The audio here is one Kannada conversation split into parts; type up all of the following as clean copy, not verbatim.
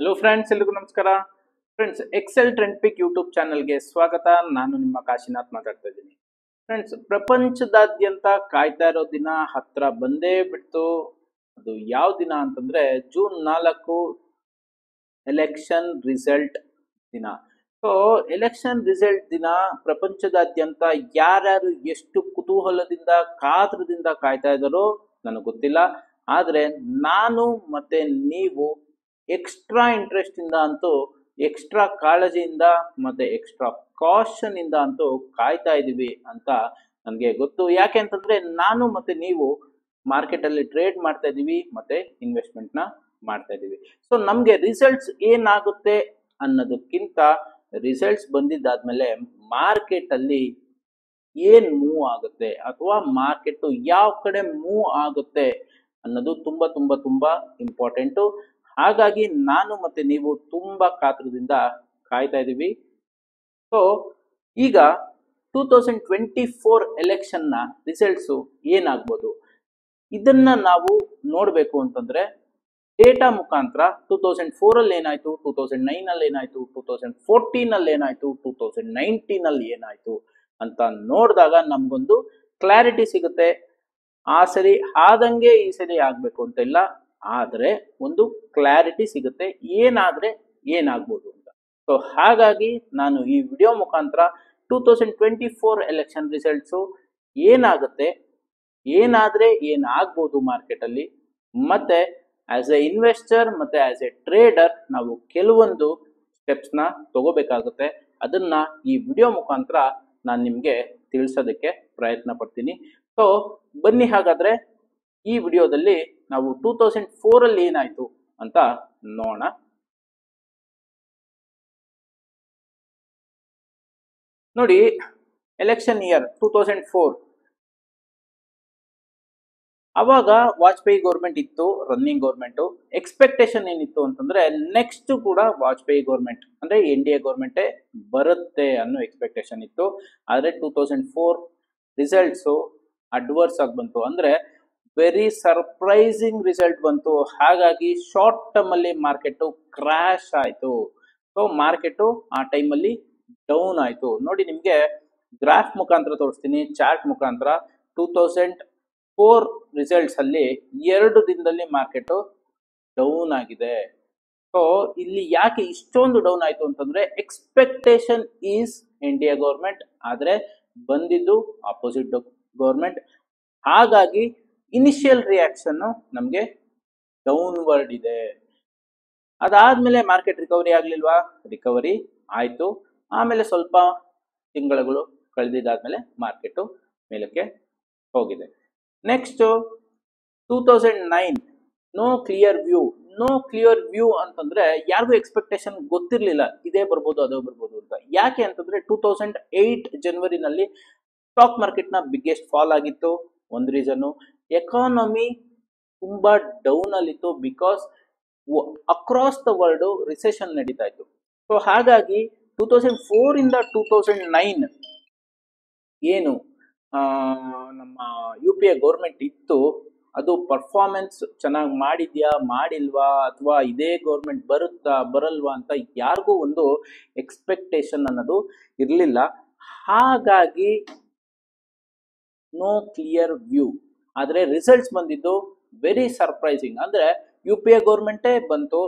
ಹಲೋ ಫ್ರೆಂಡ್ಸ್, ಎಲ್ರಿಗೂ ನಮಸ್ಕಾರ. ಫ್ರೆಂಡ್ಸ್, ಎಕ್ಸೆಲ್ ಟ್ರೆಂಡ್ ಪಿಕ್ ಯೂಟ್ಯೂಬ್ ಚಾನಲ್ಗೆ ಸ್ವಾಗತ. ನಾನು ನಿಮ್ಮ ಕಾಶಿನಾಥ್ ಮಾತಾಡ್ತಾ ಇದ್ದೀನಿ. ಫ್ರೆಂಡ್ಸ್, ಪ್ರಪಂಚದಾದ್ಯಂತ ಕಾಯ್ತಾ ಇರೋ ದಿನ ಹತ್ರ ಬಂದೇ ಬಿಡ್ತು. ಅದು ಯಾವ ದಿನ ಅಂತಂದ್ರೆ ಜೂನ್ 4 ಎಲೆಕ್ಷನ್ ರಿಸಲ್ಟ್ ದಿನ. ಸೊ ಎಲೆಕ್ಷನ್ ರಿಸಲ್ಟ್ ದಿನ ಪ್ರಪಂಚದಾದ್ಯಂತ ಯಾರ್ಯಾರು ಎಷ್ಟು ಕುತೂಹಲದಿಂದ ಕಾತರದಿಂದ ಕಾಯ್ತಾ ಇದ್ದಾರೋ ನನಗೆ ಗೊತ್ತಿಲ್ಲ. ಆದ್ರೆ ನಾನು ಮತ್ತೆ ನೀವು ಎಕ್ಸ್ಟ್ರಾ ಇಂಟ್ರೆಸ್ಟ್ ಇಂದ ಅಂತೂ, ಎಕ್ಸ್ಟ್ರಾ ಕಾಳಜಿಯಿಂದ ಮತ್ತೆ ಎಕ್ಸ್ಟ್ರಾ ಕಾಷನ್ ಇಂದ ಅಂತೂ ಕಾಯ್ತಾ ಇದೀವಿ ಅಂತ ನನಗೆ ಗೊತ್ತು. ಯಾಕೆ ಅಂತಂದ್ರೆ ನಾನು ಮತ್ತೆ ನೀವು ಮಾರ್ಕೆಟ್ ಅಲ್ಲಿ ಟ್ರೇಡ್ ಮಾಡ್ತಾ ಇದೀವಿ ಮತ್ತೆ ಇನ್ವೆಸ್ಟ್ಮೆಂಟ್ ನ ಮಾಡ್ತಾ ಇದೀವಿ. ಸೊ ನಮ್ಗೆ ರಿಸಲ್ಟ್ಸ್ ಏನಾಗುತ್ತೆ ಅನ್ನೋದಕ್ಕಿಂತ ರಿಸಲ್ಟ್ಸ್ ಬಂದಿದ್ದಾದ್ಮೇಲೆ ಮಾರ್ಕೆಟ್ ಅಲ್ಲಿ ಏನ್ ಮೂವ್ ಆಗುತ್ತೆ ಅಥವಾ ಮಾರ್ಕೆಟ್ ಯಾವ ಕಡೆ ಮೂವ್ ಆಗುತ್ತೆ ಅನ್ನೋದು ತುಂಬಾ ತುಂಬಾ ತುಂಬಾ ಇಂಪಾರ್ಟೆಂಟು. ಹಾಗಾಗಿ ನಾನು ಮತ್ತೆ ನೀವು ತುಂಬಾ ಕಾತರದಿಂದ ಕಾಯ್ತಾ ಇದೀವಿ. ಸೊ ಈಗ 2024 ಎಲೆಕ್ಷನ್ ನ ರಿಸಲ್ಟ್ಸ್ ಏನಾಗ್ಬೋದು ಇದನ್ನ ನಾವು ನೋಡ್ಬೇಕು ಅಂತಂದ್ರೆ ಡೇಟಾ ಮುಖಾಂತರ 2004 ಅಲ್ಲಿ ಏನಾಯ್ತು, 2009 ಅಲ್ಲಿ ಏನಾಯ್ತು, 2014 ಅಲ್ಲಿ ಏನಾಯ್ತು, 2019 ಅಲ್ಲಿ ಏನಾಯ್ತು ಅಂತ ನೋಡಿದಾಗ ನಮ್ಗೊಂದು ಕ್ಲಾರಿಟಿ ಸಿಗುತ್ತೆ. ಆ ಸರಿ ಆದಂಗೆ ಈ ಸರಿ ಆಗ್ಬೇಕು ಅಂತ ಇಲ್ಲ, ಆದ್ರೆ ಒಂದು ಕ್ಲಾರಿಟಿ ಸಿಗುತ್ತೆ ಏನಾದ್ರೆ ಏನಾಗ್ಬೋದು ಅಂತ. ಸೊ ಹಾಗಾಗಿ ನಾನು ಈ ವಿಡಿಯೋ ಮುಖಾಂತರ 2024 ಎಲೆಕ್ಷನ್ ರಿಸಲ್ಟ್ಸು ಏನಾಗುತ್ತೆ, ಏನಾದ್ರೆ ಏನಾಗ್ಬೋದು ಮಾರ್ಕೆಟ್ ಅಲ್ಲಿ, ಮತ್ತೆ ಆಸ್ ಎ ಇನ್ವೆಸ್ಟರ್ ಮತ್ತೆ ಆಸ್ ಎ ಟ್ರೇಡರ್ ನಾವು ಕೆಲವೊಂದು ಸ್ಟೆಪ್ಸ್ ನ ತಗೋಬೇಕಾಗುತ್ತೆ. ಅದನ್ನ ಈ ವಿಡಿಯೋ ಮುಖಾಂತರ ನಾನು ನಿಮ್ಗೆ ತಿಳಿಸೋದಕ್ಕೆ ಪ್ರಯತ್ನ ಪಡ್ತೀನಿ. ಸೊ ಬನ್ನಿ, ಹಾಗಾದ್ರೆ ಈ ವಿಡಿಯೋದಲ್ಲಿ ನಾವು 2004 ಅಲ್ಲಿ ಏನಾಯ್ತು ಅಂತ ನೋಡೋಣ. ನೋಡಿ, ಎಲೆಕ್ಷನ್ ಇಯರ್ 2004, ಅವಾಗ ವಾಜಪೇಯಿ ಗೌರ್ಮೆಂಟ್ ಇತ್ತು, ರನ್ನಿಂಗ್ ಗೌರ್ಮೆಂಟ್. ಎಕ್ಸ್ಪೆಕ್ಟೇಷನ್ ಏನಿತ್ತು ಅಂತಂದ್ರೆ ನೆಕ್ಸ್ಟ್ ಕೂಡ ವಾಜಪೇಯಿ ಗೌರ್ಮೆಂಟ್ ಅಂದ್ರೆ NDA ಗೌರ್ಮೆಂಟೇ ಬರುತ್ತೆ ಅನ್ನೋ ಎಕ್ಸ್ಪೆಕ್ಟೇಷನ್ ಇತ್ತು. ಆದ್ರೆ 2004 ರಿಸಲ್ಟ್ಸ್ ಅಡ್ವರ್ಸ್ ಆಗಿ ಬಂತು, ಅಂದ್ರೆ ವೆರಿ ಸರ್ಪ್ರೈಸಿಂಗ್ ರಿಸಲ್ಟ್ ಬಂತು. ಹಾಗಾಗಿ ಶಾರ್ಟ್ ಟರ್ಮ್ ಅಲ್ಲಿ ಮಾರ್ಕೆಟ್ ಕ್ರಾಶ್ ಆಯ್ತು. ಸೊ ಮಾರ್ಕೆಟ್ ಆ ಟೈಮಲ್ಲಿ ಡೌನ್ ಆಯ್ತು. ನೋಡಿ, ನಿಮ್ಗೆ ಗ್ರಾಫ್ ಮುಖಾಂತರ ತೋರಿಸ್ತೀನಿ, ಚಾರ್ಟ್ ಮುಖಾಂತರ. 2004 ರಿಸಲ್ಟ್ಸ್ ಅಲ್ಲಿ 2 ದಿನದಲ್ಲಿ ಮಾರ್ಕೆಟ್ ಡೌನ್ ಆಗಿದೆ. ಸೊ ಇಲ್ಲಿ ಯಾಕೆ ಇಷ್ಟೊಂದು ಡೌನ್ ಆಯ್ತು ಅಂತಂದ್ರೆ ಎಕ್ಸ್ಪೆಕ್ಟೇಷನ್ ಈಸ್ NDA ಗೌರ್ಮೆಂಟ್, ಆದ್ರೆ ಬಂದಿದ್ದು ಆಪೋಸಿಟ್ ಗೌರ್ಮೆಂಟ್. ಹಾಗಾಗಿ ಇನಿಷಿಯಲ್ ರಿಯಾಕ್ಷನ್ ನಮ್ಗೆ ಡೌನ್ವರ್ಡ್ ಇದೆ. ಅದಾದ್ಮೇಲೆ ಮಾರ್ಕೆಟ್ ರಿಕವರಿ ಆಗ್ಲಿಲ್ವಾ? ರಿಕವರಿ ಆಯ್ತು. ಆಮೇಲೆ ಸ್ವಲ್ಪ ತಿಂಗಳುಗಳು ಕಳೆದಿದ್ದಾದ್ಮೇಲೆ ಮಾರ್ಕೆಟ್ ಮೇಲಕ್ಕೆ ಹೋಗಿದೆ. Next 2009, no clear view. No clear view ಅಂತಂದ್ರೆ ಯಾರಿಗೂ ಎಕ್ಸ್ಪೆಕ್ಟೇಷನ್ ಗೊತ್ತಿರ್ಲಿಲ್ಲ ಇದೇ ಬರ್ಬೋದು ಅದೇ ಬರ್ಬೋದು ಅಂತ. ಯಾಕೆ ಅಂತಂದ್ರೆ 2008 ಜನವರಿನಲ್ಲಿ ಸ್ಟಾಕ್ ಮಾರ್ಕೆಟ್ ನ ಬಿಗ್ಗೆಸ್ಟ್ ಫಾಲ್ ಆಗಿತ್ತು. ಒಂದು ರೀಸನ್, ಎಕಾನಮಿ ತುಂಬಾ ಡೌನ್ ಅಲ್ಲಿತ್ತು, because across the world recession ನಡೀತಾ ಇತ್ತು. ಸೊ ಹಾಗಾಗಿ 2004 ಇಂದ 2009 ಏನು ನಮ್ಮ UPA ಗೌರ್ಮೆಂಟ್ ಇತ್ತು, ಅದು ಪರ್ಫಾರ್ಮೆನ್ಸ್ ಚೆನ್ನಾಗಿ ಮಾಡಿದ್ಯಾ ಮಾಡಿಲ್ವಾ ಅಥವಾ ಇದೇ ಗೌರ್ಮೆಂಟ್ ಬರುತ್ತಾ ಬರಲ್ವಾ ಅಂತ ಯಾರಿಗೂ ಒಂದು ಎಕ್ಸ್ಪೆಕ್ಟೇಷನ್ ಅನ್ನೋದು ಇರಲಿಲ್ಲ. ಹಾಗಾಗಿ ನೋ ಕ್ಲಿಯರ್ ವ್ಯೂ. ಆದ್ರೆ ರಿಸಲ್ಟ್ಸ್ ಬಂದಿದ್ದು ವೆರಿ ಸರ್ಪ್ರೈಸಿಂಗ್. ಅಂದ್ರೆ UPA ಗೌರ್ಮೆಂಟೇ ಬಂತು,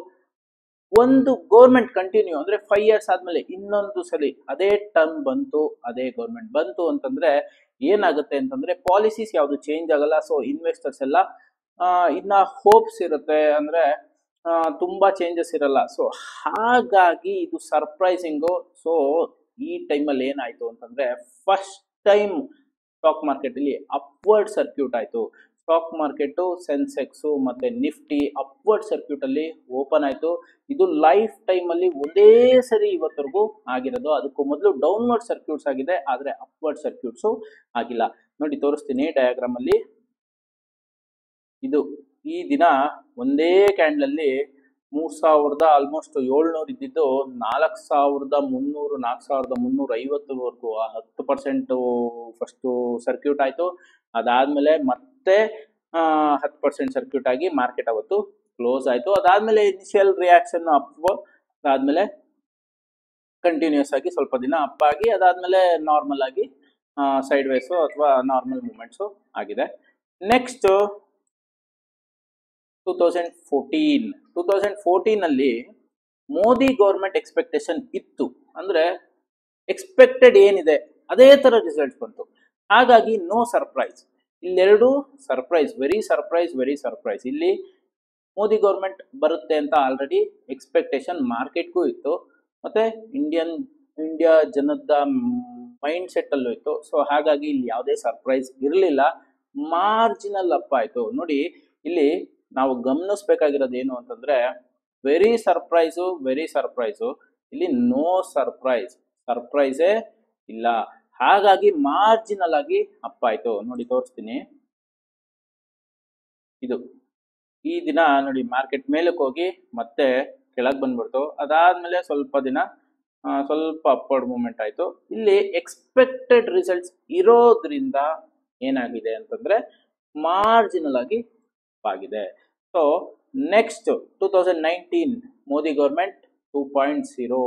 ಒಂದು ಗೌರ್ಮೆಂಟ್ ಕಂಟಿನ್ಯೂ ಅಂದ್ರೆ 5 years ಆದ್ಮೇಲೆ ಇನ್ನೊಂದು ಸಲಿ ಅದೇ ಟರ್ಮ್ ಬಂತು, ಅದೇ ಗೌರ್ಮೆಂಟ್ ಬಂತು ಅಂತಂದ್ರೆ ಏನಾಗುತ್ತೆ ಅಂತಂದ್ರೆ ಪಾಲಿಸೀಸ್ ಯಾವುದು ಚೇಂಜ್ ಆಗಲ್ಲ. ಸೊ ಇನ್ವೆಸ್ಟರ್ಸ್ ಎಲ್ಲ ಇನ್ನ ಹೋಪ್ಸ್ ಇರುತ್ತೆ, ಅಂದ್ರೆ ತುಂಬಾ ಚೇಂಜಸ್ ಇರಲ್ಲ. ಸೊ ಹಾಗಾಗಿ ಇದು ಸರ್ಪ್ರೈಸಿಂಗು. ಸೊ ಈ ಟೈಮಲ್ಲಿ ಏನಾಯ್ತು ಅಂತಂದ್ರೆ ಫಸ್ಟ್ ಟೈಮ್ ಸ್ಟಾಕ್ ಮಾರ್ಕೆಟ್ ಅಲ್ಲಿ ಅಪ್ವರ್ಡ್ ಸರ್ಕ್ಯೂಟ್ ಆಯ್ತು. ಸ್ಟಾಕ್ ಮಾರ್ಕೆಟ್ ಸೆನ್ಸೆಕ್ಸ್ ಮತ್ತೆ ನಿಫ್ಟಿ ಅಪ್ವರ್ಡ್ ಸರ್ಕ್ಯೂಟ್ ಅಲ್ಲಿ ಓಪನ್ ಆಯ್ತು. ಇದು ಲೈಫ್ ಟೈಮ್ ಅಲ್ಲಿ ಒಂದೇ ಸರಿ ಇವತ್ತರೆಗೂ ಆಗಿರೋದು. ಅದಕ್ಕೂ ಮೊದಲು ಡೌನ್ವರ್ಡ್ ಸರ್ಕ್ಯೂಟ್ಸ್ ಆಗಿದೆ, ಆದ್ರೆ ಅಪ್ವರ್ಡ್ ಸರ್ಕ್ಯೂಟ್ಸ್ ಆಗಿಲ್ಲ. ನೋಡಿ, ತೋರಿಸ್ತೀನಿ ಡಯಾಗ್ರಾಮ್ ಅಲ್ಲಿ. ಇದು ಈ ದಿನ ಒಂದೇ ಕ್ಯಾಂಡಲ್ ಅಲ್ಲಿ 3000 ಆಲ್ಮೋಸ್ಟ್ 700 ಇದ್ದಿದ್ದು 4300 4350ವರೆಗೂ 10% ಫಸ್ಟ್ ಸರ್ಕ್ಯೂಟ್ ಆಯ್ತು. ಅದಾದ್ಮೇಲೆ ಮತ್ತೆ 10% ಸರ್ಕ್ಯೂಟ್ ಆಗಿ ಮಾರ್ಕೆಟ್ ಅವತ್ತು ಕ್ಲೋಸ್ ಆಯ್ತು. ಅದಾದ್ಮೇಲೆ ಇನಿಷಿಯಲ್ ರಿಯಾಕ್ಷನ್ ಅಪ್, ಅದಾದ್ಮೇಲೆ ಕಂಟಿನ್ಯೂಸ್ ಆಗಿ ಸ್ವಲ್ಪ ದಿನ ಅಪ್ ಆಗಿ ಅದಾದ್ಮೇಲೆ ನಾರ್ಮಲ್ ಆಗಿ ಸೈಡ್ ವೇಸು ಅಥವಾ ನಾರ್ಮಲ್ ಮೂವ್ಮೆಂಟ್ಸು ಆಗಿದೆ. ನೆಕ್ಸ್ಟ್ 2014 ಅಲ್ಲಿ ಮೋದಿ ಗೌರ್ಮೆಂಟ್ ಎಕ್ಸ್ಪೆಕ್ಟೇಷನ್ ಇತ್ತು, ಅಂದ್ರೆ ಎಕ್ಸ್ಪೆಕ್ಟೆಡ್ ಏನಿದೆ ಅದೇ ತರ ರಿಸಲ್ಟ್ಸ್ ಬಂತು. ಹಾಗಾಗಿ ನೋ ಸರ್ಪ್ರೈಸ್. ಇಲ್ಲೆರಡು ಸರ್ಪ್ರೈಸ್, ವೆರಿ ಸರ್ಪ್ರೈಸ್. ಇಲ್ಲಿ ಮೋದಿ ಗೌರ್ಮೆಂಟ್ ಬರುತ್ತೆ ಅಂತ ಆಲ್ರೆಡಿ ಎಕ್ಸ್ಪೆಕ್ಟೇಷನ್ ಮಾರ್ಕೆಟ್ಗೂ ಇತ್ತು, ಮತ್ತೆ ಇಂಡಿಯಾ ಜನದ ಮೈಂಡ್ ಸೆಟ್ ಅಲ್ಲೂ ಇತ್ತು. ಸೊ ಹಾಗಾಗಿ ಇಲ್ಲಿ ಯಾವುದೇ ಸರ್ಪ್ರೈಸ್ ಇರಲಿಲ್ಲ, ಮಾರ್ಜಿನಲ್ ಅಪ್ ಆಯ್ತು. ನೋಡಿ ಇಲ್ಲಿ ನಾವು ಗಮನಿಸ್ಬೇಕಾಗಿರೋದು ಏನು ಅಂತಂದ್ರೆ ವೆರಿ ಸರ್ಪ್ರೈಸು, ಇಲ್ಲಿ ನೋ ಸರ್ಪ್ರೈಸೇ ಇಲ್ಲ. ಹಾಗಾಗಿ ಮಾರ್ಜಿನಲ್ ಆಗಿ ಅಪ್ ಆಯ್ತು. ನೋಡಿ ತೋರಿಸ್ತೀನಿ, ಇದು ಈ ದಿನ ನೋಡಿ ಮಾರ್ಕೆಟ್ ಮೇಲಕ್ಕೆ ಹೋಗಿ ಮತ್ತೆ ಕೆಳಗೆ ಬಂದ್ಬಿಡ್ತು. ಅದಾದ್ಮೇಲೆ ಸ್ವಲ್ಪ ದಿನ ಸ್ವಲ್ಪ ಅಪ್ವರ್ಡ್ ಮೂವ್ಮೆಂಟ್ ಆಯ್ತು. ಇಲ್ಲಿ ಎಕ್ಸ್ಪೆಕ್ಟೆಡ್ ರಿಸಲ್ಟ್ಸ್ ಇರೋದ್ರಿಂದ ಏನಾಗಿದೆ ಅಂತಂದ್ರೆ ಮಾರ್ಜಿನಲ್ ಆಗಿ ಆಗಿದೆ. So next 2019 Modi government 2.0,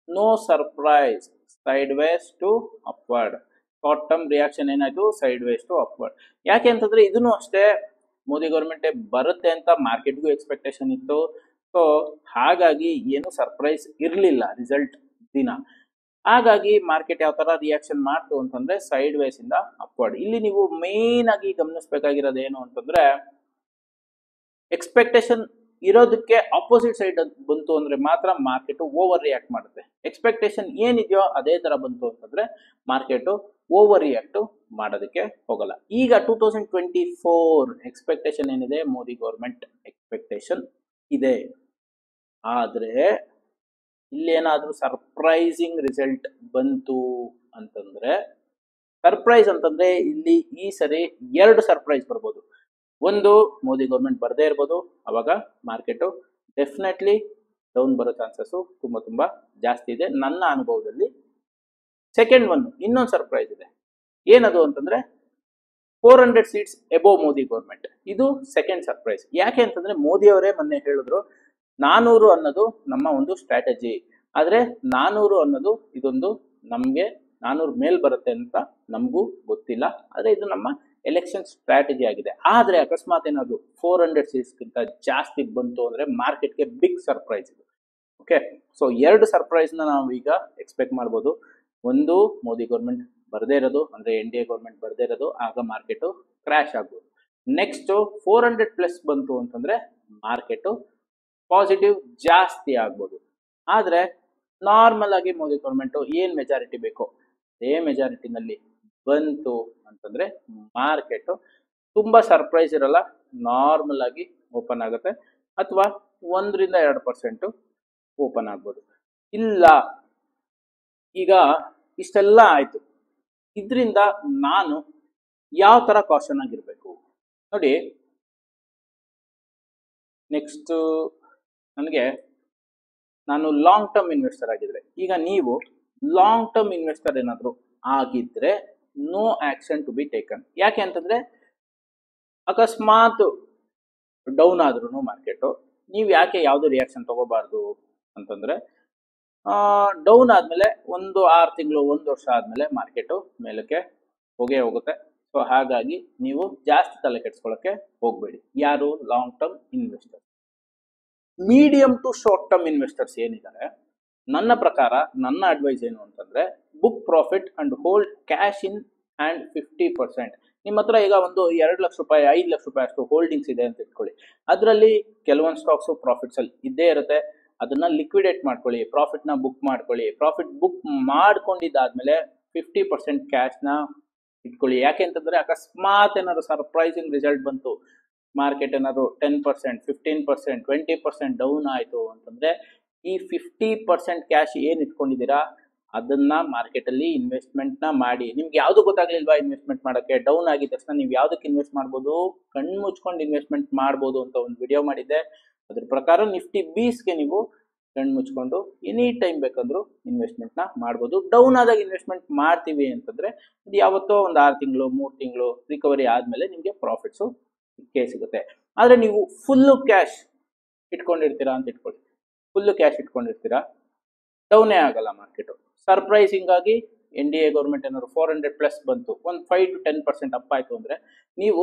no surprise, sideways to upward. Short term reaction ಏನಾಯ್ತು, ಸೈಡ್ ವೇಸ್ ಟು ಅಪ್ವರ್ಡ್. ಯಾಕೆ ಅಂತಂದ್ರೆ ಇದನ್ನು ಅಷ್ಟೇ ಮೋದಿ ಗೌರ್ಮೆಂಟ್ ಬರುತ್ತೆ ಅಂತ ಮಾರ್ಕೆಟ್ಗೂ ಎಕ್ಸ್ಪೆಕ್ಟೇಷನ್ ಇತ್ತು. ಸೊ ಹಾಗಾಗಿ ಏನು ಸರ್ಪ್ರೈಸ್ ಇರಲಿಲ್ಲ ರಿಸಲ್ಟ್ ದಿನ. ಹಾಗಾಗಿ ಮಾರ್ಕೆಟ್ ಯಾವ ತರ ರಿಯಾಕ್ಷನ್ ಮಾಡ್ತು ಅಂತಂದ್ರೆ ಸೈಡ್ ವೇಸ್ ಇಂದ ಅಪ್ವರ್ಡ್. ಇಲ್ಲಿ ನೀವು ಮೇನ್ ಆಗಿ ಗಮನಿಸಬೇಕಾಗಿರೋದು ಏನು ಅಂತಂದ್ರೆ ಎಕ್ಸ್ಪೆಕ್ಟೇಷನ್ ಇರೋದಕ್ಕೆ ಆಪೋಸಿಟ್ ಸೈಡ್ ಬಂತು ಅಂದ್ರೆ ಮಾತ್ರ ಮಾರ್ಕೆಟ್ ಓವರ್ ರಿಯಾಕ್ಟ್ ಮಾಡುತ್ತೆ. ಎಕ್ಸ್ಪೆಕ್ಟೇಷನ್ ಏನಿದೆಯೋ ಅದೇ ತರ ಬಂತು ಅಂತಂದ್ರೆ ಮಾರ್ಕೆಟ್ ಓವರ್ ರಿಯಾಕ್ಟ್ ಮಾಡೋದಕ್ಕೆ ಹೋಗಲ್ಲ. ಈಗ 2024 ಎಕ್ಸ್ಪೆಕ್ಟೇಷನ್ ಏನಿದೆ, ಮೋದಿ ಗೌರ್ಮೆಂಟ್ ಎಕ್ಸ್ಪೆಕ್ಟೇಷನ್ ಇದೆ. ಆದ್ರೆ ಇಲ್ಲೇನಾದ್ರೂ ಸರ್ಪ್ರೈಸಿಂಗ್ ರಿಸಲ್ಟ್ ಬಂತು ಅಂತಂದ್ರೆ, ಸರ್ಪ್ರೈಸ್ ಅಂತಂದ್ರೆ ಇಲ್ಲಿ ಈ ಸರಿ ಎರಡು ಸರ್ಪ್ರೈಸ್ ಬರ್ಬೋದು. ಒಂದು, ಮೋದಿ ಗೌರ್ಮೆಂಟ್ ಬರದೇ ಇರ್ಬೋದು, ಅವಾಗ ಮಾರ್ಕೆಟು ಡೆಫಿನೆಟ್ಲಿ ಡೌನ್ ಬರೋ ಚಾನ್ಸಸ್ ತುಂಬಾ ಜಾಸ್ತಿ ಇದೆ ನನ್ನ ಅನುಭವದಲ್ಲಿ. ಸೆಕೆಂಡ್ ಒನ್, ಇನ್ನೊಂದು ಸರ್ಪ್ರೈಸ್ ಇದೆ. ಏನದು ಅಂತಂದ್ರೆ 400 ಸೀಟ್ಸ್ ಎಬೋವ್ ಮೋದಿ ಗೌರ್ಮೆಂಟ್. ಇದು ಸೆಕೆಂಡ್ ಸರ್ಪ್ರೈಸ್. ಯಾಕೆ ಅಂತಂದ್ರೆ ಮೋದಿ ಅವರೇ ಮೊನ್ನೆ ಹೇಳಿದ್ರು 400 ಅನ್ನೋದು ನಮ್ಮ ಒಂದು ಸ್ಟ್ರಾಟಜಿ, ಆದ್ರೆ 400 ಅನ್ನೋದು ಇದೊಂದು ನಮ್ಗೆ 400 ಮೇಲ್ ಬರುತ್ತೆ ಅಂತ ನಮಗೂ ಗೊತ್ತಿಲ್ಲ, ಆದ್ರೆ ಇದು ನಮ್ಮ ಎಲೆಕ್ಷನ್ ಸ್ಟ್ರಾಟಜಿ ಆಗಿದೆ. ಆದ್ರೆ ಅಕಸ್ಮಾತ್ ಏನಾದ್ರು 400 ಸೀಟ್ಸ್ಗಿಂತ ಜಾಸ್ತಿ ಬಂತು ಅಂದ್ರೆ ಮಾರ್ಕೆಟ್ಗೆ ಬಿಗ್ ಸರ್ಪ್ರೈಸ್ ಇದು. ಓಕೆ, ಸೊ ಎರಡು ಸರ್ಪ್ರೈಸ್ ನಾವು ಈಗ ಎಕ್ಸ್ಪೆಕ್ಟ್ ಮಾಡ್ಬೋದು. ಒಂದು, ಮೋದಿ ಗೌರ್ಮೆಂಟ್ ಬರದೇ ಇರೋದು, ಅಂದ್ರೆ NDA ಗೌರ್ಮೆಂಟ್ ಬರದೇ ಇರೋದು, ಆಗ ಮಾರ್ಕೆಟ್ ಕ್ರಾಶ್ ಆಗ್ಬೋದು. ನೆಕ್ಸ್ಟ್ 400+ ಬಂತು ಅಂತಂದ್ರೆ ಮಾರ್ಕೆಟ್ ಪಾಸಿಟಿವ್ ಜಾಸ್ತಿ ಆಗ್ಬೋದು. ಆದ್ರೆ ನಾರ್ಮಲ್ ಆಗಿ ಮೋದಿ ಗೌರ್ಮೆಂಟ್ ಏನ್ ಮೆಜಾರಿಟಿ ಬೇಕೋ ಅದೇ ಮೆಜಾರಿಟಿನಲ್ಲಿ ಬಂತು ಅಂತಂದ್ರೆ ಮಾರ್ಕೆಟ್ ತುಂಬಾ ಸರ್ಪ್ರೈಸ್ ಇರಲ್ಲ, ನಾರ್ಮಲ್ ಆಗಿ ಓಪನ್ ಆಗುತ್ತೆ, ಅಥವಾ 1-2% ಓಪನ್ ಆಗ್ಬೋದು. ಇಲ್ಲ, ಈಗ ಇಷ್ಟೆಲ್ಲ ಆಯ್ತು, ಇದರಿಂದ ನಾನು ಯಾವ ತರ ಕಾಷನ್ ಆಗಿರ್ಬೇಕು ನೋಡಿ. ನೆಕ್ಸ್ಟ್ ನಾನು ಲಾಂಗ್ ಟರ್ಮ್ ಇನ್ವೆಸ್ಟರ್ ಆಗಿದ್ರೆ, ಈಗ ನೀವು ಲಾಂಗ್ ಟರ್ಮ್ ಇನ್ವೆಸ್ಟರ್ ಏನಾದ್ರು ಆಗಿದ್ರೆ no action to be taken. ಯಾಕೆ ಅಂತಂದ್ರೆ ಅಕಸ್ಮಾತ್ ಡೌನ್ ಆದ್ರೂ ಮಾರ್ಕೆಟ್, ನೀವು ಯಾಕೆ ಯಾವ್ದು ರಿಯಾಕ್ಷನ್ ತಗೋಬಾರ್ದು ಅಂತಂದ್ರೆ ಡೌನ್ ಆದ್ಮೇಲೆ 6 ತಿಂಗಳು 1 ವರ್ಷ ಆದ್ಮೇಲೆ ಮಾರ್ಕೆಟ್ ಮೇಲಕ್ಕೆ ಹೋಗುತ್ತೆ. ಸೊ ಹಾಗಾಗಿ ನೀವು ಜಾಸ್ತಿ ತಲೆ ಕೆಡಿಸ್ಕೊಳ್ಳೋಕೆ ಹೋಗ್ಬೇಡಿ. ಯಾರು long term investor. Medium to short term investors ಏನಿದ್ದಾರೆ, ನನ್ನ ಪ್ರಕಾರ ನನ್ನ ಅಡ್ವೈಸ್ ಏನು ಅಂತಂದ್ರೆ book profit and hold cash in hand 50%. ನಿಮ್ಮ ಹತ್ರ ಈಗ ಒಂದು 2 ಲಕ್ಷ ರೂಪಾಯಿ 5 ಲಕ್ಷ ರೂಪಾಯಿ ಅಷ್ಟು ಹೋಲ್ಡಿಂಗ್ಸ್ ಇದೆ ಅಂತ ಇಟ್ಕೊಳ್ಳಿ. ಅದರಲ್ಲಿ ಕೆಲವೊಂದು ಸ್ಟಾಕ್ಸ್ ಪ್ರಾಫಿಟ್ಸ್ ಅಲ್ಲಿ ಇದ್ದೇ ಇರುತ್ತೆ, ಅದನ್ನ ಲಿಕ್ವಿಡೇಟ್ ಮಾಡ್ಕೊಳ್ಳಿ, ಪ್ರಾಫಿಟ್ ನ ಬುಕ್ ಮಾಡ್ಕೊಳ್ಳಿ. ಪ್ರಾಫಿಟ್ ಬುಕ್ ಮಾಡ್ಕೊಂಡಿದ್ದಾದ್ಮೇಲೆ 50% ಕ್ಯಾಶ್ ನ ಇಟ್ಕೊಳ್ಳಿ. ಯಾಕೆ ಅಂತಂದ್ರೆ ಅಕಸ್ಮಾತ್ ಏನಾದ್ರು ಸರ್ಪ್ರೈಸಿಂಗ್ ರಿಸಲ್ಟ್ ಬಂತು, ಮಾರ್ಕೆಟ್ ಏನಾದ್ರು 10%, 15%, 20% ಡೌನ್ ಆಯ್ತು ಅಂತಂದ್ರೆ ಈ 50% ಕ್ಯಾಶ್ ಏನ್ ಇಟ್ಕೊಂಡಿದ್ದೀರಾ ಅದನ್ನ ಮಾರ್ಕೆಟ್ ಅಲ್ಲಿ ಇನ್ವೆಸ್ಟ್ಮೆಂಟ್ ನ ಮಾಡಿ. ನಿಮ್ಗೆ ಯಾವ್ದು ಗೊತ್ತಾಗ್ಲಿಲ್ವಾ ಇನ್ವೆಸ್ಟ್ಮೆಂಟ್ ಮಾಡಕ್ಕೆ, ಡೌನ್ ಆಗಿದ ತಕ್ಷಣ ನೀವು ಯಾವ್ದಕ್ಕೆ ಇನ್ವೆಸ್ಟ್ ಮಾಡ್ಬೋದು, ಕಣ್ಣು ಮುಚ್ಕೊಂಡು ಇನ್ವೆಸ್ಟ್ಮೆಂಟ್ ಮಾಡ್ಬೋದು ಅಂತ ಒಂದು ವಿಡಿಯೋ ಮಾಡಿದ್ದೆ. ಅದ್ರ ಪ್ರಕಾರ ನಿಫ್ಟಿ ಬೀಸ್ಗೆ ನೀವು ಕಣ್ಣು ಮುಚ್ಕೊಂಡು ಎನಿ ಟೈಮ್ ಬೇಕಂದ್ರೂ ಇನ್ವೆಸ್ಟ್ಮೆಂಟ್ ನ ಮಾಡ್ಬೋದು. ಡೌನ್ ಆದಾಗ ಇನ್ವೆಸ್ಟ್ಮೆಂಟ್ ಮಾಡ್ತೀವಿ ಅಂತಂದ್ರೆ ಅದು ಯಾವತ್ತೋ ಒಂದು 6 ತಿಂಗಳು 3 ತಿಂಗಳು ರಿಕವರಿ ಆದ್ಮೇಲೆ ನಿಮ್ಗೆ ಪ್ರಾಫಿಟ್ಸು ಸಿಕ್ಕೇ ಸಿಗುತ್ತೆ. ಆದರೆ ನೀವು ಫುಲ್ಲು ಕ್ಯಾಶ್ ಇಟ್ಕೊಂಡಿರ್ತೀರಾ ಅಂತ ಇಟ್ಕೊಳ್ಳಿ, ಫುಲ್ಲು ಕ್ಯಾಶ್ ಇಟ್ಕೊಂಡಿರ್ತೀರಾ, ಡೌನೇ ಆಗಲ್ಲ ಮಾರ್ಕೆಟು. ಸರ್ಪ್ರೈಸಿಂಗ್ ಆಗಿ NDA ಗೌರ್ಮೆಂಟ್ ಏನಾದ್ರು 400 ಪ್ಲಸ್ ಬಂತು, ಒಂದು 5 to 10% ಅಪ್ ಆಯಿತು ಅಂದರೆ ನೀವು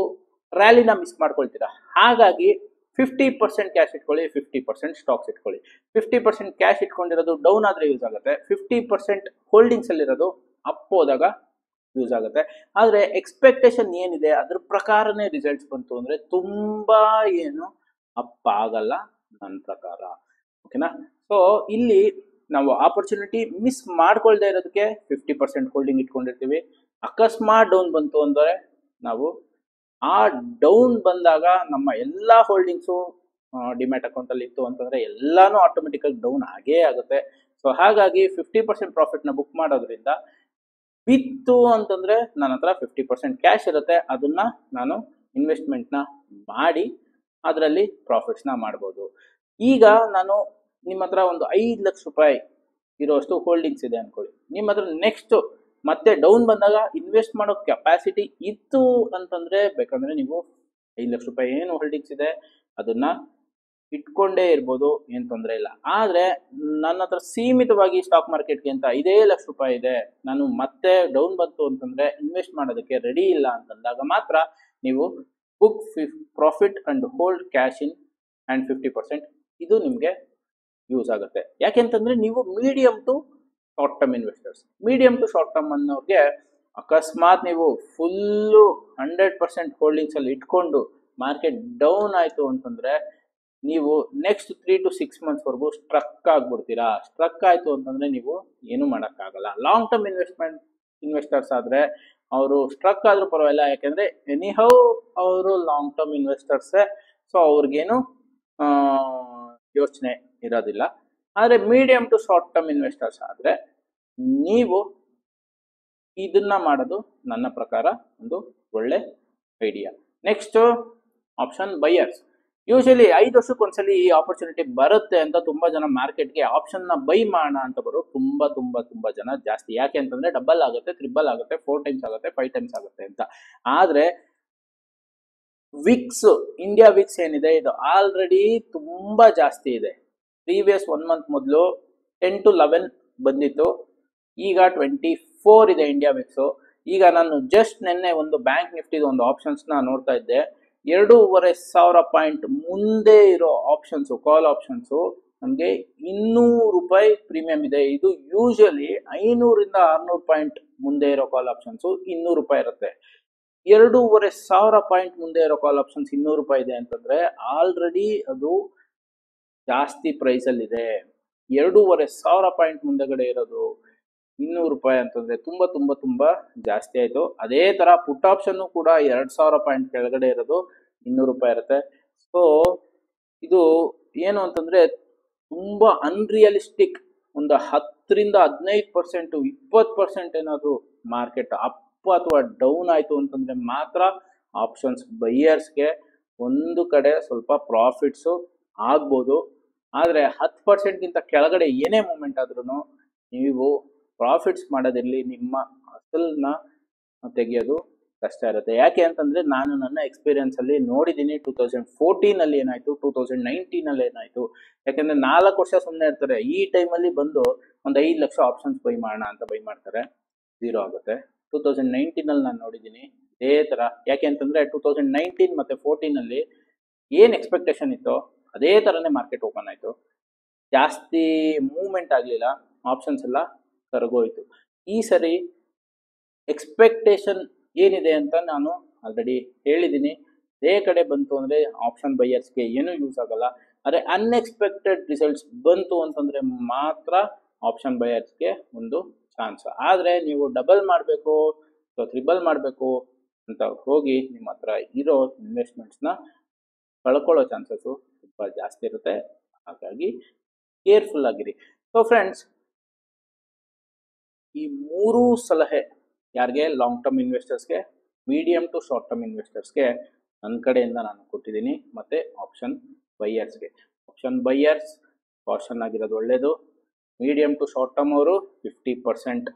ರ್ಯಾಲಿನ ಮಿಸ್ ಮಾಡ್ಕೊಳ್ತೀರಾ. ಹಾಗಾಗಿ 50% ಕ್ಯಾಶ್ ಇಟ್ಕೊಳ್ಳಿ, 50% ಸ್ಟಾಕ್ಸ್ ಇಟ್ಕೊಳ್ಳಿ. 50% ಕ್ಯಾಶ್ ಇಟ್ಕೊಂಡಿರೋದು ಡೌನ್ ಆದರೆ ಯೂಸ್ ಆಗುತ್ತೆ, 50% ಹೋಲ್ಡಿಂಗ್ಸಲ್ಲಿರೋದು ಅಪ್ ಹೋದಾಗ ಯೂಸ್ ಆಗುತ್ತೆ. ಆದರೆ ಎಕ್ಸ್ಪೆಕ್ಟೇಷನ್ ಏನಿದೆ ಅದ್ರ ಪ್ರಕಾರನೇ ರಿಸಲ್ಟ್ಸ್ ಬಂತು ಅಂದರೆ ತುಂಬ ಏನು ಅಪ್ ಆಗಲ್ಲ ನನ್ನ ಪ್ರಕಾರ. ಓಕೆನಾ? ಸೊ ಇಲ್ಲಿ ನಾವು ಆಪರ್ಚುನಿಟಿ ಮಿಸ್ ಮಾಡ್ಕೊಳ್ದೇ ಇರೋದಕ್ಕೆ 50% ಹೋಲ್ಡಿಂಗ್ ಇಟ್ಕೊಂಡಿರ್ತೀವಿ. ಅಕಸ್ಮಾತ್ ಡೌನ್ ಬಂತು ಅಂದರೆ ನಾವು ಆ ಡೌನ್ ಬಂದಾಗ ನಮ್ಮ ಎಲ್ಲ ಹೋಲ್ಡಿಂಗ್ಸು ಡಿಮ್ಯಾಟ್ ಅಕೌಂಟಲ್ಲಿ ಇತ್ತು ಅಂತಂದರೆ ಎಲ್ಲಾನು ಆಟೋಮೆಟಿಕ್ಕಾಗಿ ಡೌನ್ ಆಗೇ ಆಗುತ್ತೆ. ಸೊ ಹಾಗಾಗಿ 50% ಪ್ರಾಫಿಟ್ನ ಬುಕ್ ಮಾಡೋದ್ರಿಂದ ಬಿತ್ತು ಅಂತಂದರೆ ನನ್ನ ಹತ್ರ 50% ಕ್ಯಾಶ್ ಇರುತ್ತೆ, ಅದನ್ನು ನಾನು ಇನ್ವೆಸ್ಟ್ಮೆಂಟ್ನ ಮಾಡಿ ಅದರಲ್ಲಿ ಪ್ರಾಫಿಟ್ಸ್ನ ಮಾಡ್ಬೋದು. ಈಗ ನಾನು ನಿಮ್ಮ ಹತ್ರ ಒಂದು 5 ಲಕ್ಷ ರೂಪಾಯಿ ಇರೋಷ್ಟು ಹೋಲ್ಡಿಂಗ್ಸ್ ಇದೆ ಅಂದ್ಕೊಳ್ಳಿ. ನಿಮ್ಮ ಹತ್ರ ನೆಕ್ಸ್ಟ್ ಮತ್ತೆ ಡೌನ್ ಬಂದಾಗ ಇನ್ವೆಸ್ಟ್ ಮಾಡೋ ಕೆಪಾಸಿಟಿ ಇತ್ತು ಅಂತಂದರೆ ಬೇಕಂದರೆ ನೀವು 5 ಲಕ್ಷ ರೂಪಾಯಿ ಏನು ಹೋಲ್ಡಿಂಗ್ಸ್ ಇದೆ ಅದನ್ನು ಇಟ್ಕೊಂಡೇ ಇರ್ಬೋದು, ಏನು ತೊಂದರೆ ಇಲ್ಲ. ಆದರೆ ನನ್ನ ಹತ್ರ ಸೀಮಿತವಾಗಿ ಸ್ಟಾಕ್ ಮಾರ್ಕೆಟ್ಗೆ ಅಂತ 5 ಲಕ್ಷ ರೂಪಾಯಿ ಇದೆ, ನಾನು ಮತ್ತೆ ಡೌನ್ ಬಂತು ಅಂತಂದರೆ ಇನ್ವೆಸ್ಟ್ ಮಾಡೋದಕ್ಕೆ ರೆಡಿ ಇಲ್ಲ ಅಂತಂದಾಗ ಮಾತ್ರ ನೀವು book profit and hold cash in and 50% ಇದು ನಿಮಗೆ ಯೂಸ್ ಆಗುತ್ತೆ. ಯಾಕೆಂತಂದರೆ ನೀವು medium to short term investors. Medium to short term ಅನ್ನೋರಿಗೆ ಅಕಸ್ಮಾತ್ ನೀವು ಫುಲ್ಲು 100% ಹೋಲ್ಡಿಂಗ್ಸಲ್ಲಿ ಇಟ್ಕೊಂಡು ಮಾರ್ಕೆಟ್ ಡೌನ್ ಆಯಿತು ಅಂತಂದರೆ ನೀವು ನೆಕ್ಸ್ಟ್ 3 to 6 ಮಂತ್ಸ್ವರೆಗೂ ಸ್ಟ್ರಕ್ ಆಗಿಬಿಡ್ತೀರಾ. ಸ್ಟ್ರಕ್ ಆಯಿತು ಅಂತಂದರೆ ನೀವು ಏನೂ ಮಾಡೋಕ್ಕಾಗಲ್ಲ. ಲಾಂಗ್ ಟರ್ಮ್ ಇನ್ವೆಸ್ಟರ್ಸ್ ಆದರೆ ಅವರು ಸ್ಟ್ರಕ್ ಆದರೂ ಪರವಾಗಿಲ್ಲ, ಯಾಕೆಂದರೆ ಎನಿಹೌ ಅವರು ಲಾಂಗ್ ಟರ್ಮ್ ಇನ್ವೆಸ್ಟರ್ಸೇ, ಸೊ ಅವ್ರಿಗೇನು ಯೋಚನೆ ಇರೋದಿಲ್ಲ. ಆದರೆ medium to short term investors ಆದರೆ ನೀವು ಇದನ್ನ ಮಾಡೋದು ನನ್ನ ಪ್ರಕಾರ ಒಂದು ಒಳ್ಳೆ idea. Next option buyers. Usually 5 ವರ್ಷಕ್ಕೆ ಒಂದ್ಸಲಿ ಈ ಆಪರ್ಚುನಿಟಿ ಬರುತ್ತೆ ಅಂತ ತುಂಬ ಜನ ಮಾರ್ಕೆಟ್ಗೆ ಆಪ್ಷನ್ನ ಬೈ ಮಾಡೋಣ ಅಂತ ಬರೋ ತುಂಬ ಜನ ಜಾಸ್ತಿ. ಯಾಕೆ ಅಂತಂದರೆ ಡಬಲ್ ಆಗುತ್ತೆ, ಟ್ರಿಬಲ್ ಆಗುತ್ತೆ, 4 ಟೈಮ್ಸ್ ಆಗುತ್ತೆ, 5 ಟೈಮ್ಸ್ ಆಗುತ್ತೆ ಅಂತ. ಆದರೆ ವಿಕ್ಸ್, ಇಂಡಿಯಾ ವಿಕ್ಸ್ ಏನಿದೆ ಇದು ಆಲ್ರೆಡಿ ತುಂಬ ಜಾಸ್ತಿ ಇದೆ. ಪ್ರೀವಿಯಸ್ 1 ಮಂತ್ ಮೊದಲು 10 to 11 ಬಂದಿತ್ತು, ಈಗ 24 ಇದೆ ಇಂಡಿಯಾ ವಿಕ್ಸು. ಈಗ ನಾನು ಜಸ್ಟ್ ನಿನ್ನೆ ಒಂದು ಬ್ಯಾಂಕ್ ನಿಫ್ಟಿದು ಒಂದು ಆಪ್ಷನ್ಸ್ನ ನೋಡ್ತಾ ಇದ್ದೆ, 2,500 ಪಾಯಿಂಟ್ ಮುಂದೆ ಇರೋ ಆಪ್ಷನ್ಸು, ಕಾಲ್ ಆಪ್ಷನ್ಸು ನಮಗೆ 200 ರೂಪಾಯಿ ಪ್ರೀಮಿಯಂ ಇದೆ. ಇದು ಯೂಶಲಿ 500 ಇಂದ 600 ಪಾಯಿಂಟ್ ಮುಂದೆ ಇರೋ ಕಾಲ್ ಆಪ್ಷನ್ಸು 200 ರೂಪಾಯಿ ಇರುತ್ತೆ. 2,500 ಪಾಯಿಂಟ್ ಮುಂದೆ ಇರೋ ಕಾಲ್ ಆಪ್ಷನ್ಸ್ 200 ರೂಪಾಯಿ ಇದೆ ಅಂತಂದರೆ ಆಲ್ರೆಡಿ ಅದು ಜಾಸ್ತಿ ಪ್ರೈಸಲ್ಲಿದೆ. 2,500 ಪಾಯಿಂಟ್ ಮುಂದೆಗಡೆ ಇರೋದು 200 ರೂಪಾಯಿ ಅಂತಂದರೆ ತುಂಬ ಜಾಸ್ತಿ ಆಯಿತು. ಅದೇ ಥರ ಪುಟ್ ಆಪ್ಷನ್ನು ಕೂಡ 2,000 ಪಾಯಿಂಟ್ ಕೆಳಗಡೆ ಇರೋದು 200 ರೂಪಾಯಿ ಇರುತ್ತೆ. ಸೊ ಇದು ಏನು ಅಂತಂದರೆ ತುಂಬ ಅನ್ರಿಯಲಿಸ್ಟಿಕ್. ಒಂದು 10ರಿಂದ 15%, 20% ಏನಾದರೂ ಮಾರ್ಕೆಟ್ ಅಪ್ ಅಥವಾ ಡೌನ್ ಆಯಿತು ಅಂತಂದರೆ ಮಾತ್ರ ಆಪ್ಷನ್ಸ್ ಬೈಯರ್ಸ್ಗೆ ಒಂದು ಕಡೆ ಸ್ವಲ್ಪ ಪ್ರಾಫಿಟ್ಸು ಆಗ್ಬೋದು. ಆದರೆ 10%ಗಿಂತ ಕೆಳಗಡೆ ಏನೇ ಮೂಮೆಂಟ್ ಆದ್ರೂ ನೀವು ಪ್ರಾಫಿಟ್ಸ್ ಮಾಡೋದಿರಲಿ, ನಿಮ್ಮ ಅಸಲನ್ನ ತೆಗೆಯೋದು ಕಷ್ಟ ಇರುತ್ತೆ. ಯಾಕೆ ಅಂತಂದರೆ ನಾನು ನನ್ನ ಎಕ್ಸ್ಪೀರಿಯನ್ಸಲ್ಲಿ ನೋಡಿದ್ದೀನಿ. 2014 ಏನಾಯಿತು, 2019 ಏನಾಯಿತು. ಯಾಕೆಂದರೆ 4 ವರ್ಷ ಸುಮ್ಮನೆ ಇರ್ತಾರೆ. ಈ ಟೈಮಲ್ಲಿ ಬಂದು ಒಂದು 5 ಲಕ್ಷ ಆಪ್ಷನ್ಸ್ ಬೈ ಮಾಡೋಣ ಅಂತ ಬೈ ಮಾಡ್ತಾರೆ, 0 ಆಗುತ್ತೆ. 2019 ನಾನು ನೋಡಿದ್ದೀನಿ ಇದೇ ಥರ. ಯಾಕೆ ಅಂತಂದರೆ 2019 ಮತ್ತು 14 ಏನು ಎಕ್ಸ್ಪೆಕ್ಟೇಷನ್ ಇತ್ತೋ ಅದೇ ಥರನೇ ಮಾರ್ಕೆಟ್ ಓಪನ್ ಆಯಿತು. ಜಾಸ್ತಿ ಮೂವ್ಮೆಂಟ್ ಆಗಲಿಲ್ಲ, ಆಪ್ಷನ್ಸ್ ಎಲ್ಲ ಕರಗೋಯ್ತು. ಈ ಸರಿ ಎಕ್ಸ್ಪೆಕ್ಟೇಷನ್ ಏನಿದೆ ಅಂತ ನಾನು ಆಲ್ರೆಡಿ ಹೇಳಿದ್ದೀನಿ. ಅದೇ ಕಡೆ ಬಂತು ಅಂದರೆ ಆಪ್ಷನ್ ಬೈಯರ್ಸ್ಗೆ ಏನೂ ಯೂಸ್ ಆಗಲ್ಲ. ಆದರೆ ಅನ್ಎಕ್ಸ್ಪೆಕ್ಟೆಡ್ ರಿಸಲ್ಟ್ಸ್ ಬಂತು ಅಂತಂದರೆ ಮಾತ್ರ ಆಪ್ಷನ್ ಬೈಯರ್ಸ್ಗೆ ಒಂದು ಚಾನ್ಸ್. ಆದರೆ ನೀವು ಡಬಲ್ ಮಾಡಬೇಕು ಅಥವಾ ಟ್ರಿಬಲ್ ಮಾಡಬೇಕು ಅಂತ ಹೋಗಿ ನಿಮ್ಮ ಹತ್ರ ಇರೋ ಇನ್ವೆಸ್ಟ್ಮೆಂಟ್ಸ್ನ ಕಳ್ಕೊಳ್ಳೋ ಚಾನ್ಸಸ್ಸು ತುಂಬ ಜಾಸ್ತಿ ಇರುತ್ತೆ. ಹಾಗಾಗಿ ಕೇರ್ಫುಲ್ ಆಗಿರಿ. ಸೊ ಫ್ರೆಂಡ್ಸ್, ಈ 3 ಸಲಹೆ ಯಾರಿಗೆ, ಲಾಂಗ್ ಟರ್ಮ್ ಇನ್ವೆಸ್ಟರ್ಸ್ಗೆ, ಮೀಡಿಯಮ್ ಟು ಶಾರ್ಟ್ ಟರ್ಮ್ ಇನ್ವೆಸ್ಟರ್ಸ್ಗೆ ನನ್ನ ಕಡೆಯಿಂದ ನಾನು ಕೊಟ್ಟಿದ್ದೀನಿ. ಮತ್ತು ಆಪ್ಷನ್ ಬೈಯರ್ಸ್ಗೆ. ಆಪ್ಷನ್ ಬೈಯರ್ಸ್ ಕಾಷನ್ ಆಗಿರೋದು ಒಳ್ಳೆಯದು. ಮೀಡಿಯಮ್ ಟು ಶಾರ್ಟ್ ಟರ್ಮ್ ಅವರು 50%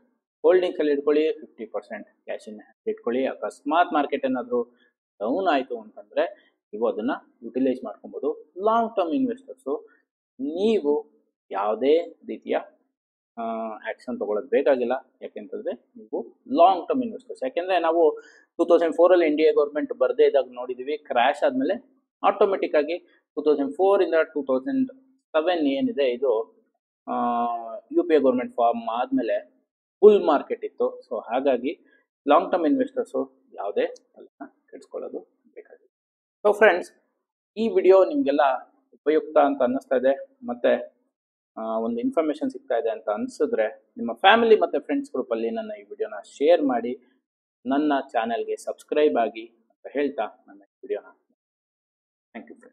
ಹೋಲ್ಡಿಂಗ್ಸಲ್ಲಿ ಇಟ್ಕೊಳ್ಳಿ, 50% ಕ್ಯಾಶ್ ಇನ್ ಹ್ಯಾಂಡ್ ಇಟ್ಕೊಳ್ಳಿ. ಅಕಸ್ಮಾತ್ ಮಾರ್ಕೆಟ್ ಏನಾದರೂ ಡೌನ್ ಆಯಿತು ಅಂತಂದರೆ ನೀವು ಅದನ್ನು ಯುಟಿಲೈಸ್ ಮಾಡ್ಕೊಬೋದು. ಲಾಂಗ್ ಟರ್ಮ್ ಇನ್ವೆಸ್ಟರ್ಸು ನೀವು ಯಾವುದೇ ರೀತಿಯ ಆ್ಯಕ್ಷನ್ ತೊಗೊಳೋದು ಬೇಕಾಗಿಲ್ಲ. ಯಾಕೆಂತಂದರೆ ನೀವು ಲಾಂಗ್ ಟರ್ಮ್ ಇನ್ವೆಸ್ಟರ್ಸ್. ಯಾಕೆಂದರೆ ನಾವು 2004 ಇಂಡಿಯಾ ಗೌರ್ಮೆಂಟ್ ಬರದೇ ಇದ್ದಾಗ ನೋಡಿದ್ದೀವಿ, ಕ್ರ್ಯಾಶ್ ಆದಮೇಲೆ ಆಟೋಮೆಟಿಕ್ಕಾಗಿ 2004 2007 ಏನಿದೆ ಇದು U P A government form ಆದಮೇಲೆ ಬುಲ್ ಮಾರ್ಕೆಟ್ ಇತ್ತು. ಸೊ ಹಾಗಾಗಿ ಲಾಂಗ್ ಟರ್ಮ್ ಇನ್ವೆಸ್ಟರ್ಸು ಯಾವುದೇ ತಲೆನ ಕೆಡಿಸ್ಕೊಳ್ಳೋದು ಬೇಕಾಗಿಲ್ಲ. ಸೊ ಫ್ರೆಂಡ್ಸ್, ಈ ವಿಡಿಯೋ ನಿಮಗೆಲ್ಲ ಉಪಯುಕ್ತ ಅಂತ ಅನ್ನಿಸ್ತಾ ಇದೆ, ಮತ್ತು ಒಂದು ಇನ್ಫಾರ್ಮೇಷನ್ ಸಿಗ್ತಾ ಇದೆ ಅಂತ ಅನಿಸಿದ್ರೆ ನಿಮ್ಮ ಫ್ಯಾಮಿಲಿ ಮತ್ತು ಫ್ರೆಂಡ್ಸ್ ಗ್ರೂಪಲ್ಲಿ ನನ್ನ ಈ ವಿಡಿಯೋನ ಶೇರ್ ಮಾಡಿ, ನನ್ನ ಚಾನೆಲ್ಗೆ ಸಬ್ಸ್ಕ್ರೈಬ್ ಆಗಿ ಅಂತ ಹೇಳ್ತಾ ನನ್ನ ಈ ವಿಡಿಯೋನ ಥ್ಯಾಂಕ್ ಯು ಫ್ರೆಂಡ್ಸ್.